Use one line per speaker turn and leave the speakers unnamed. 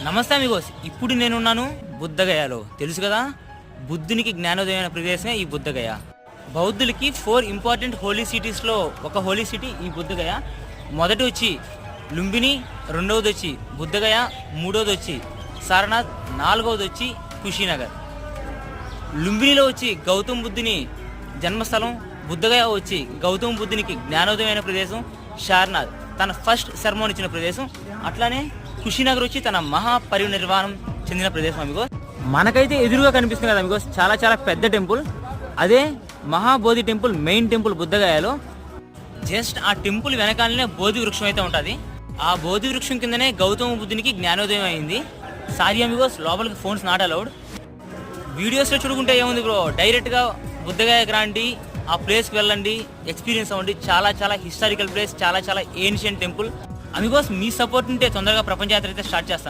నమస్తే అమిగోస్, ఇప్పుడు నేనున్నాను బుద్ధగయలో. తెలుసు కదా, బుద్ధునికి జ్ఞానోదయమైన ప్రదేశమే ఈ బుద్ధగయ. బౌద్ధులకి 4 ఇంపార్టెంట్ హోలీ సిటీస్లో ఒక హోలీ సిటీ ఈ బుద్ధగయ. మొదటి వచ్చి లుంబిని, రెండవది వచ్చి బుద్ధగయ, మూడవది వచ్చి సారనాథ్, నాలుగవది వచ్చి కుషీనగర్. లుంబినిలో వచ్చి గౌతమ్ బుద్ధుని జన్మస్థలం, బుద్ధగయ వచ్చి గౌతమ్ బుద్ధునికి జ్ఞానోదయమైన ప్రదేశం, సారనాథ్ తన ఫస్ట్ సెర్మోన్ ఇచ్చిన ప్రదేశం, అట్లానే కుషీనగర్ వచ్చి తన మహాపరినిర్వాణం చెందిన ప్రదేశం. అమిగో మనకైతే ఎదురుగా కనిపిస్తుంది కదా అమిగో, చాలా చాలా పెద్ద టెంపుల్. అదే మహాబోధి టెంపుల్, మెయిన్ టెంపుల్ బుద్ధగయలో. జస్ట్ ఆ టెంపుల్ వెనకాలనే బోధి వృక్షం అయితే ఉంటుంది. ఆ బోధి వృక్షం కిందనే గౌతమ బుద్ధునికి జ్ఞానోదయం అయింది. సారీ అమిగోస్, లోపలికి ఫోన్స్ నాట్ అలౌడ్. వీడియోస్లో చూడుకుంటే ఏముంది బ్రో, డైరెక్ట్గా బుద్ధగయకి రండి, ఆ ప్లేస్కి వెళ్ళండి, ఎక్స్పీరియన్స్ అవ్వండి. చాలా చాలా హిస్టారికల్ ప్లేస్, చాలా చాలా ఏన్షియంట్ టెంపుల్. అమిగోస్ మీ సపోర్ట్ ఉంటే తొందరగా ప్రపంచ యాత్ర అయితే స్టార్ట్ చేస్తాను.